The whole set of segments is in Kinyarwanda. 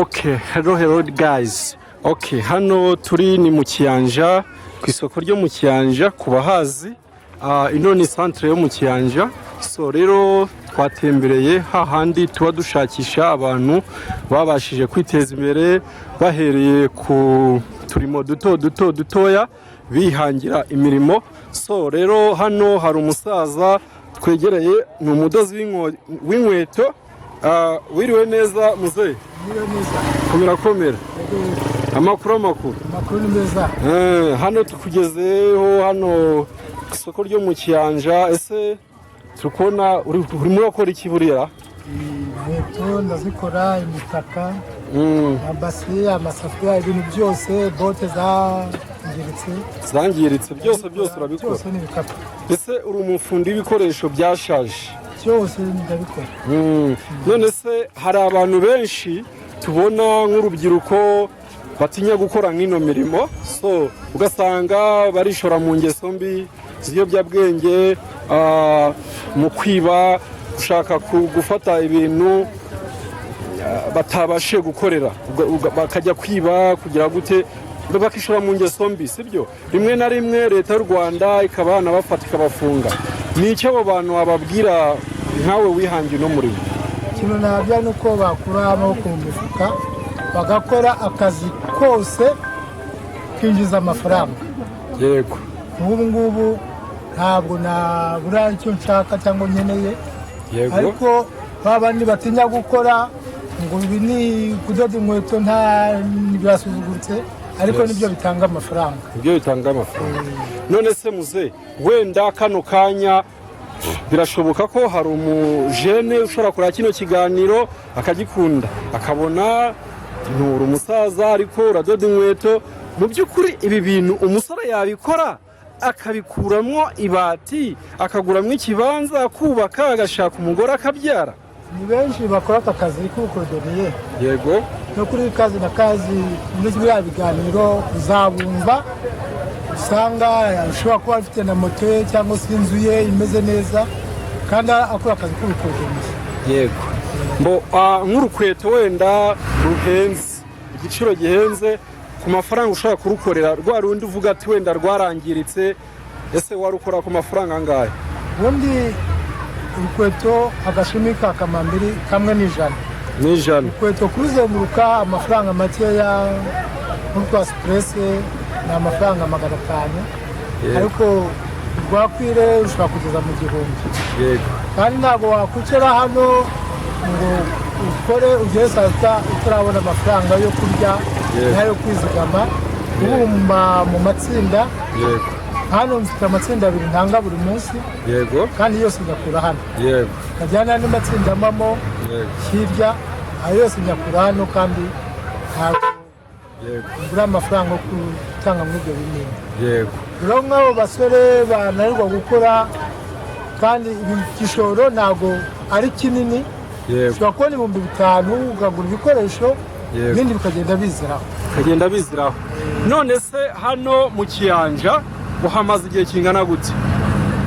Okay, hello guys. Okay, hano turi ni Mukiyanja, ku isoko ryo Mukiyanja ku bahazi. Ino ni centre yo Mukiyanja. So rero twatembereye hahandi tuba dushakisha abantu babashije kwiteza imbere bahereye ku turimo dutoya bihangira imirimo. So rero hano hari umusaza twegereye, ni umudozi w'inkweto. Wiriwe neza muzehe? Komera. Amakuru ni meza. Hano tukugezeho hano ku isoko ryo Mukiyanja. Ese tukona urimo gukora iki buriya? Inkweto ndazikora, imitaka, amabasi, amasafuriya, ibintu byose, bote zangiritse byose urabikora? Byose ni ibikapu. Ese uri umufundi w'ibikoresho byashaje? Byose ndabikora. None se hari abantu benshi tubona nk'urubyiruko batinya gukora nk'ino mirimo, so ugasanga barishora mu ngeso mbi z'ibiyobyabwenge, mu kwiba, gushaka gufata ibintu batabashe gukorera, bakajya kwiba kugira gute, bakishora mu ngeso mbi, sibyo? Rimwe na rimwe leta y'u Rwanda ikabana bafata ikabafunga. Ni icyo abo bantu wababwira nkawe wihangiye no murimo? Ikintu nabya nuko bakura amaboko mu mifuka bagakora akazi kose kinjiza amafaranga. Yego. Ngubu ntabwo nabura icyo nshaka cyangwa nkeneye. Yego. Ariko babandi batinya gukora ngo ibi ni kudoda inkweto nta byasuzuguritse, ariko nibyo bitanga amafaranga. None se muze, wenda kano kanya birashoboka ko hari umujene ushobora kureba kino kiganiro akagikunda, akabona nturi umusaza ariko uradoda inkweto. Mu by'ukuri ibi bintu umusore yabikora akabikuramwo ibati, akaguramo ikibanza, kubaka, agashaka umugore, akabyara? Ni benshi bakora aka kazi k'ubukodoniye. Yego. No kuri kazi na kazi muri bya biganiro uzabumva, usanga ushobora kuba afite na moto ye cyangwa se inzu ye imeze neza kandi akora akazi k'ubukodoniye. Yego. Mbo nk'urukweto wenda ruhenze, igiciro gihenze, ku mafaranga ushaka kurukorera, rwa rundi uvuga ati wenda rwarangiritse, ese warukora ku mafaranga angahe? Ubundi urukweto agashumi ka kamambiri kamwe n'ijana. Urukweto kuruzenguruka amafaranga makeya nk'urwa sipurese ni amafaranga 500, ariko rwakwire ushobora kugeza mu 1000. Yego. Kandi ntabwo wakwicara hano ngo ukore ugere saa sita utarabona amafaranga yo kurya n'ayo kwizigama. Ubumba mu matsinda. Yego. Hano mfite amatsinda 2 ntanga buri munsi. Yego. Kandi yose nyakura hano. Yego. Kajyana n'andi matsinda mamo. Yego. Hirya ayo yose nyakura hano kandi ntabwo ngura amafaranga yo gutanga muri ibyo binini. Yego. Rero nk'abo basore bananirwa gukora kandi igishoro ntabwo ari kinini. Yego. Ushobora kubona 5000 ukagura ibikoresho, ibindi bikagenda biziraho. None se hano mu Kiyanja uhamaze igihe kingana gute?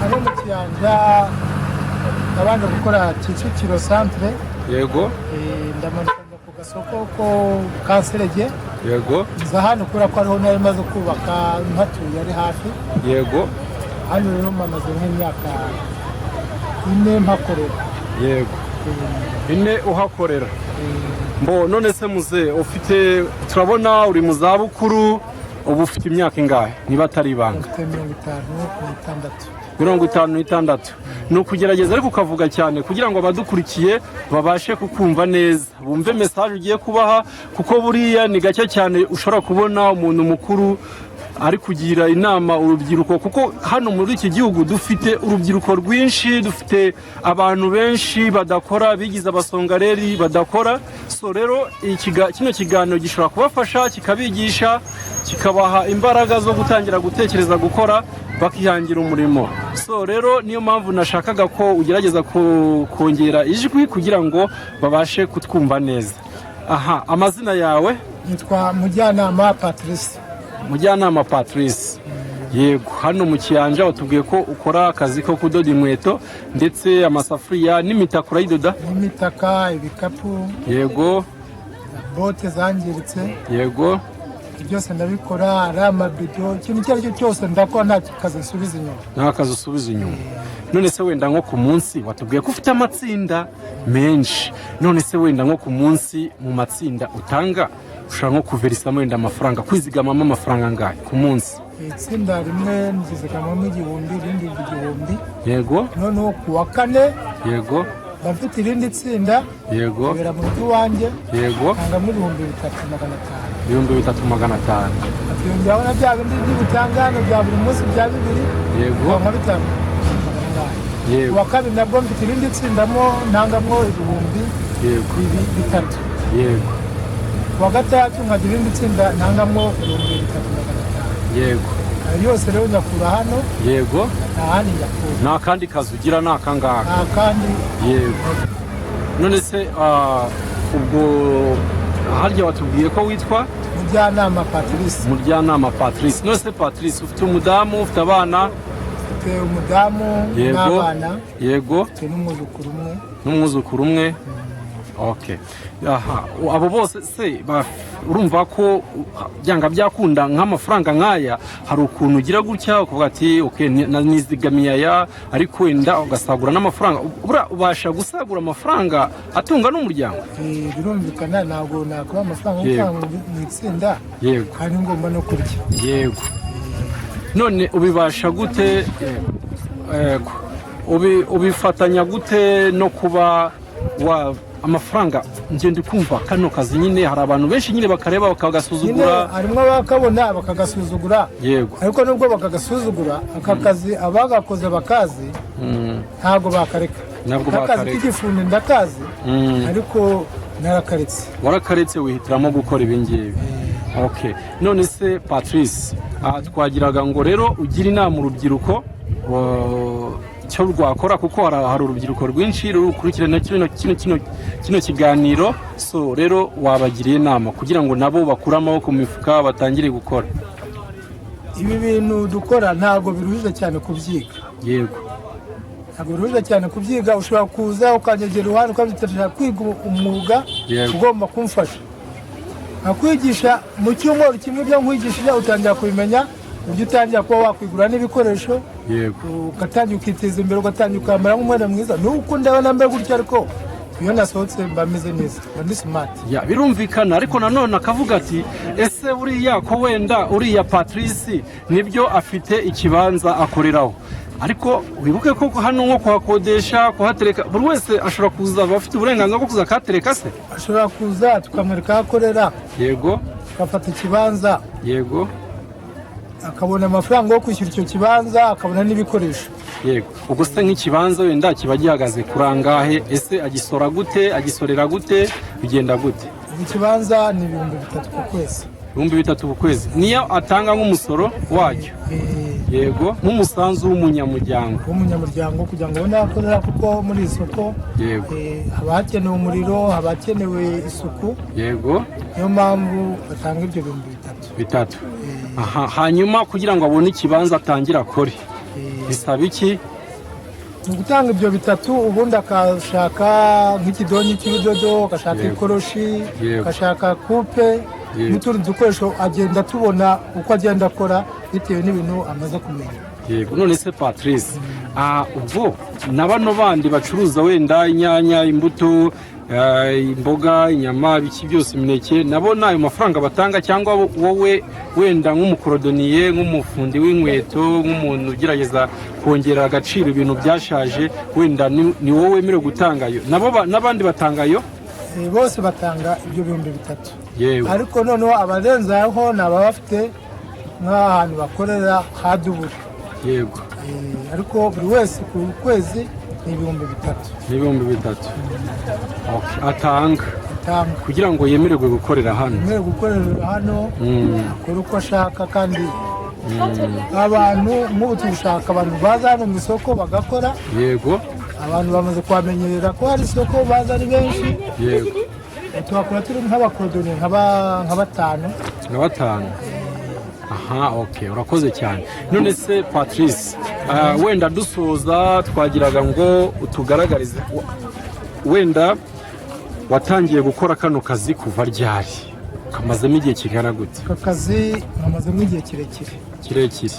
Hano mu Kiyanja abandi gukora Kicukiro centre. Yego. Ndamanuka ku gasoko ko Kanserege. Yego. Nza hano kura ko ariho nayo maze kubaka mpatuye ari hafi. Yego. Hano rero mamaze nk'imyaka 4 mpakorera. Yego. 4 uhakorera. Mbo none se muze ufite, turabona uri mu zabukuru, ubu ufite imyaka ingahe niba atari ibanga? 56. Ni ukugerageza ariko ukavuga cyane kugira ngo abadukurikiye babashe kukumva neza, bumve message ugiye kubaha, kuko buriya ni gake cyane ushobora kubona umuntu mukuru ari kugira inama urubyiruko, kuko hano muri iki gihugu dufite urubyiruko rwinshi, dufite abantu benshi badakora, bigize abasongareri badakora. So rero kino kiganiro gishobora kubafasha, kikabigisha, kikabaha imbaraga zo gutangira gutekereza gukora, bakihangira umurimo. So rero niyo mpamvu nashakaga ko ugerageza kongera ijwi kugira ngo babashe kutwumva neza. Aha, amazina yawe? Nitwa Mujyanama Patrice. Mujyanama Patrice. Yego, hano mu Kiyanja watubwiye ko ukora akazi ko kudoda inkweto ndetse amasafuriya n'imitaka urayidoda? N'imitaka, ibikapu. Yego. bote zangiritse yego byose ndabikora, ari amabido, ikintu icyo ari cyo cyose ndakora, nta kazi nsubiza inyuma. nta kazi usubiza inyuma. None se wenda nko ku munsi watubwiye ko ufite amatsinda menshi, none se wenda nko ku munsi mu matsinda utanga ushobora nko kuverisamo wenda amafaranga, kwizigamamo amafaranga angahe ku munsi? Itsinda rimwe nzizigamamo 1000, irindi 1000. Yego. Noneho ku wa kane yego bafite irindi tsinda, yego bibera mu rugo wanjye, yego ntangamo 3500. 3500. Akiyongeraho na bya bindi by'ubutangano bya buri munsi bya 2, yego nka 5. yego Uwa kabiri nabwo mfite irindi tsindamo, ntangamo 1000, yego 3. yego Uwa gatatu nkagira irindi tsinda, ntangamo 3500. yego yose rero nyakura hano, yego nta handi nyakura, nta kandi kazi ugira ni akangaka? nta kandi. yego. None se ubwo harya watubwiye ko witwa Mujyanama Patrice? Mujyanama Patrice. None se Patrice ufite umudamu, ufite abana? Mfite umudamu n'abana. Yego. Mfite n'umwuzukuru umwe. N'umwuzukuru umwe. Okay. Aha, abo bose se urumva ko byanga byakunda nk'amafaranga nk'aya, hari ukuntu ugira gutya ukavuga ati okay nizigamiye aya, ariko wenda ugasagura n'amafaranga, ubasha gusagura amafaranga atunga n'umuryango? Birumvikana, ntabwo nakora amafaranga mu itsinda, yego kandi ngomba no kurya. yego. None ubibasha gute, ubifatanya gute no kuba amafaranga? Ngende kumva kano kazi nyine hari abantu benshi nyine bakareba bakagasuzugura, harimo abakabona bakagasuzugura, yego, ariko nubwo bakagasuzugura aka kazi abagakoze bakazi, ntabwo bakareka. Akazi k'igifundi ndakazi, ariko narakaretse. Warakaretse wihitiramo gukora ibi ngibi. Okay. None se Patrice, twagiraga ngo rero ugire inama urubyiruko cyo rwakora, kuko hari urubyiruko rwinshi rukurikirana kino kiganiro, so rero wabagiriye inama kugira ngo nabo bakure amaboko mu mifuka batangire gukora. Ibi bintu dukora ntabwo biruhije cyane kubyiga. Yego. Ntabwo biruhije cyane kubyiga, ushobora kuza ukanyegera uruhande ukabitegera kwiga umwuga, ugomba kumfasha akwigisha mu cyumweru kimwe, ibyo nkwigishije utangira kubimenya, uburyo utangira kuba wakwigura n'ibikoresho, ugatangira ukiteza imbere, ugatangira ukambara nk'umwana mwiza. Nuko ndabona mbe gutya, ariko iyo nasohotse mba meze neza, mba ndi smart. Birumvikana, ariko nanone akavuga ati ese buriya ko wenda uriya Patrice nibyo afite ikibanza akoreraho, ariko wibuke ko hano nko kuhakodesha, kuhatereka, buri wese ashobora kuza, bafite uburenganzira bwo kuza akahatereka. Se ashobora kuza tukamwereka aho akorera, yego, agafata ikibanza, yego, akabona amafaranga yo kwishyura icyo kibanza, akabona n'ibikoresho. Yego. Ubwo se nk'ikibanza wenda kiba gihagaze kuri angahe? Ese agisora gute, agisorera gute, bigenda gute? Ikibanza ni 3000 ku kwezi. 3000 ku kwezi niyo atanga nk'umusoro wacyo? Yego. Nk'umusanzu w'umunyamuryango kugira ngo ubone akorera, kuko muri isoko haba hakenewe umuriro, haba hakenewe isuku. Yego. Niyo mpamvu batanga ibyo 3000. Aha, hanyuma kugira ngo abone ikibanza atangira akore bisaba iki? Gutanga ibyo 3, ubundi akashaka nk'ikidonyi cy'udodo, akashaka ikoroshi, akashaka coupe, n'utundi dukoresho agenda tubona uko agenda akora bitewe n'ibintu amaze kumenya. Yego. None se Patrice, ubwo na bano bandi bacuruza wenda inyanya, imbuto, imboga, inyama, biki byose, imineke, nabo nayo mafaranga batanga, cyangwa wowe wenda nk'umukorodoniye, nk'umufundi w'inkweto, nk'umuntu ugerageza kongera agaciro ibintu byashaje, wenda ni wowe wemerewe gutangayo, n'abandi batangayo? Bose batanga ibyo 3000. Yewe. Ariko noneho abarenzaho ni ababa bafite nk'ahantu bakorera hadubura. Yego. Ariko buri wese ku kwezi ni 3000. Ni 3000. Okay. Atanga kugira ngo yemererwe gukorera hano. Yemererwe gukorera hano, akora uko ashaka, kandi abantu nk'ubu dushaka abantu baza hano mu isoko bagakora. Yego. Abantu bamaze kwamenyerera ko hari isoko baza ari benshi. Yego. Turakora turi nk'abakorodoni nka 5. Aha, okay, urakoze cyane. None se Patrice, wenda dusoza twagiraga ngo utugaragarize wenda watangiye gukora kano kazi kuva ryari? Kamazemo igihe kingana gute? aka kazi kamazemo igihe kirekire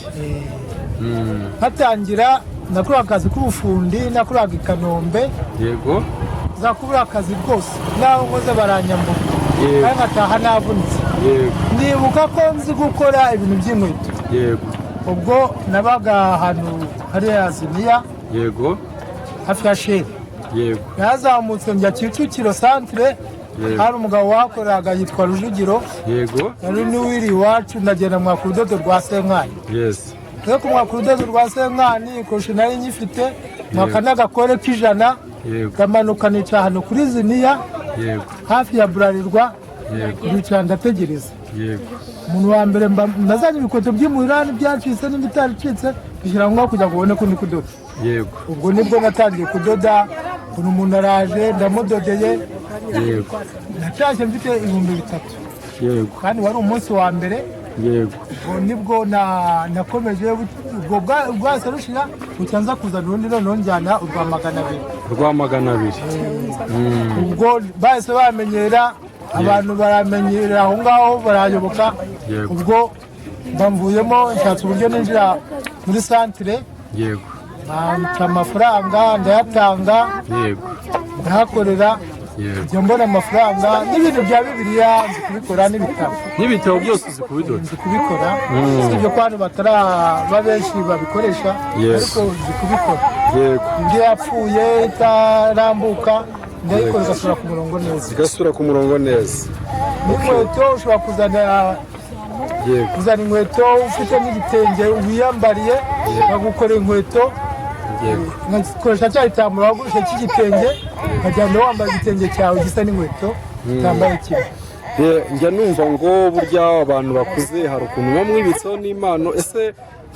hatangira nakora akazi k'ubufundi nakoraga i Kanombe. Yego. Zakubura akazi rwose naho nkoze baranyambuka kandi nkataha navunitse. Yego. Ndibuka ko nzi gukora ibintu by'inkweto. Yego. Ubwo nabaga ahantu hariya Niyo. Yego. Hafi ya Sheri. Yego. Yazamutse njya Kicukiro centre. Hari umugabo wakoraga yitwa Rujugiro. Yego. Yari n'uwiri iwacu ndagenda mu udodo rwa Senkani. Yes. Rero ku udodo rwa Senkani ikoresho nari nyifite mwaka n'agakore k'ijana. Yego. Kamanuka nica hano kuri Ziniya. Yego. Hafi ya Burarirwa. Yego. Bicara ndategereza. Yego. Umuntu wa mbere nazanye ibikoto by'imurani byacitse n'ibitaricitse bishyira ngo kugira ngo ubone ko ndi kudoda. Yego. Ubwo nibwo natangiye kudoda. Umuntu araje ndamudodeye. Yego. Natashye mfite 3,000. Yego. Kandi wari umunsi wa mbere. Yego. Nibwo nakomeje ubwo bwase rushira ucyanza kuzana urundi none njyana urwa 200. Ubwo bahise bamenyera abantu baramenyera aho ngaho barayoboka. Ubwo bamvuyemo nshatse uburyo ninjira muri centre. Yego. Amafaranga ndayatanga. Yego. Ndahakorera. Njya mbona amafaranga n'ibintu bya Bibiliya nzi kubikora n'ibitabo byose uzi kubidoda. Nzi kubikora sibyo ko hano bataraba benshi babikoresha ariko nzi kubikora. Yego. Indi yapfuye itarambuka ndayikora igasubira ku murongo neza. N'inkweto ushobora kuzana inkweto ufite n'igitenge wiyambariye bagukora inkweto. Nkoresha cya gitambaro wagurisha cy'igitenge ukajyana wambaye igitenge cyawe gisa n'inkweto utambaye kimwe. Njya numva ngo burya abantu bakuze hari ukuntu bamwibitseho n'impano. Ese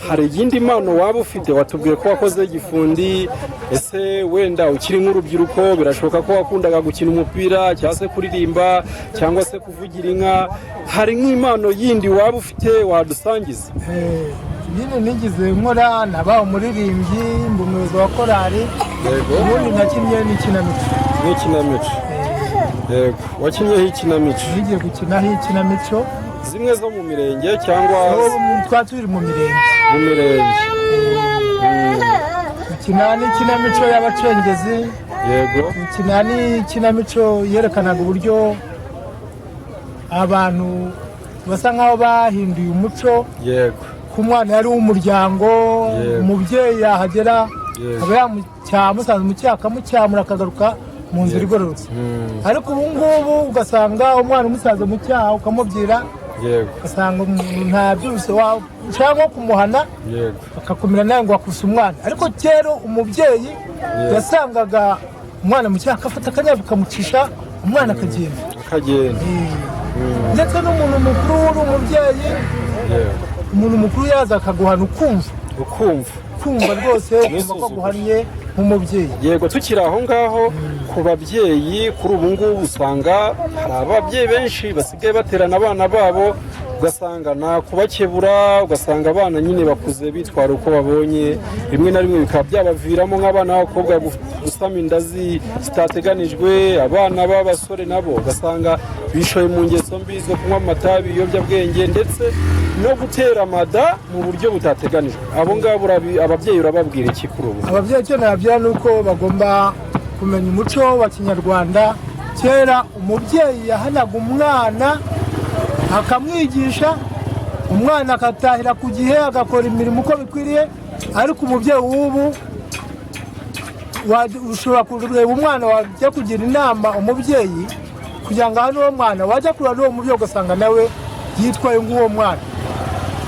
hari iyindi mpano waba ufite? Watubwiye ko wakoze igifundi. Ese wenda ukiri nk'urubyiruko birashoboka ko wakundaga gukina umupira cyangwa se kuririmba cyangwa se kuvugira inka. Hari nk'impano yindi waba ufite wadusangiza? Nyine nigize nkora naba umuririmbyi umuyobozi wa korali. Yego. Ubundi nakinnye n'ikinamico. Yego. Wakinnyeho ikinamico? Nigiye gukinaho ikinamico zimwe zo mu mirenge cyangwa twaturi mu mirenge. Ukina n'ikinamico y'abacengezi. Yego. Ukina n'ikinamico yerekanaga uburyo abantu basa nkaho bahinduye umuco. Yego. Umwana yari w'umuryango. Umubyeyi yahagera aba yamusanze mu cyaha akamucyamura akagaruka mu nzira igororotse. Ariko ubu ngubu ugasanga umwana umusaza mu cyaha ukamubwira ugasanga umuntu nta byose ushaka nko kumuhana akakumira nawe ngo wakuse umwana. Ariko kera umubyeyi yasangaga umwana mu cyaha akafata akanyabika akamucisha umwana akagenda. Ndetse n'umuntu mukuru uri umubyeyi umuntu mukuru yaza akaguhana ukumva rwose ukumva ko aguhannye nk'umubyeyi. Yego. Tukiri aho ngaho ku babyeyi kuri ubu ngubu usanga hari ababyeyi benshi basigaye baterana abana babo ugasanga nta kubakebura, ugasanga abana nyine bakuze bitwara uko babonye. Rimwe na rimwe bikaba byabaviramo nk'abana b'abakobwa gusama inda zitateganijwe. Abana b'abasore nabo ugasanga bishoye mu ngeso mbi zo kunywa amatabi, ibiyobyabwenge ndetse no gutera amada mu buryo butateganijwe. Abo ngabo ababyeyi urababwira iki kuri ubu? Ababyeyi cyo nababwira ni uko bagomba kumenya umuco wa Kinyarwanda. Kera umubyeyi yahanaga umwana akamwigisha, umwana akatahira ku gihe agakora imirimo uko bikwiriye. Ariko umubyeyi w'ubu ushobora kureba umwana wajya kugira inama umubyeyi kugira ngo ahane uwo mwana, wajya kureba n'uwo mubyeyi ugasanga nawe yitwaye nk'uwo mwana.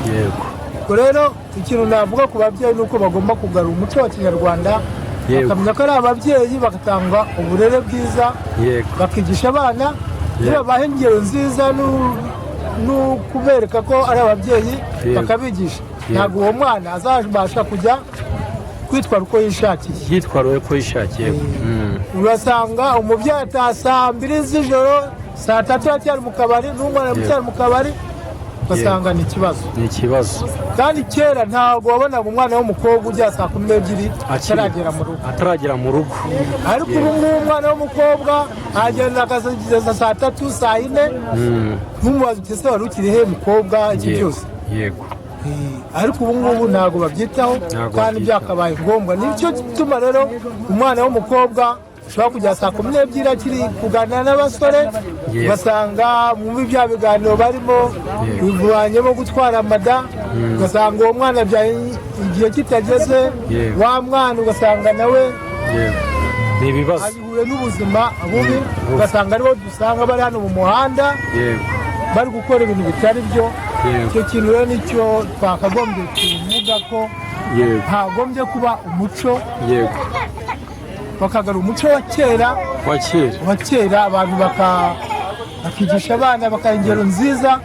Yego. Ubwo rero ikintu navuga ku babyeyi ni uko bagomba kugarura umuco wa Kinyarwanda, bakamenya ko ari ababyeyi bagatanga uburere bwiza, bakigisha abana babaha ingero nziza no kubereka ko ari ababyeyi bakabigisha. Ntabwo uwo mwana azabasha kujya kwitwara uko yishakiye. Urasanga umubyeyi ataha saa 2 z'ijoro, saa 3 acyari mu kabari, n'umwana acyari mu kabari. ugasanga ni ikibazo. ni ikibazo. Kandi kera ntabwo wabonaga umwana w'umukobwa ujya saa 12 ataragera mu rugo. Ariko ubu ngubu umwana w'umukobwa agenda akazageza saa 3 saa 4 nk'umubaza uti ese wari ukiri he mukobwa iki byose. Yego. Ariko ubu ngubu ntabwo babyitaho kandi byakabaye ngombwa. Nicyo gituma rero umwana w'umukobwa ushobora kujya saa 12 akiri kuganira n'abasore, ugasanga mu bya biganiro barimo bivanyemo gutwara amada, ugasanga uwo mwana byaye igihe kitageze, wa mwana ugasanga nawe ni ibibazo, abihuye n'ubuzima bubi, ugasanga aribo dusanga bari hano mu muhanda bari gukora ibintu bitari byo. Icyo kintu rero nicyo twakagombye kuvuga ko hagombye kuba umuco, bakagarura umuco wa kera abantu bakigisha abana bakaha ingero nziza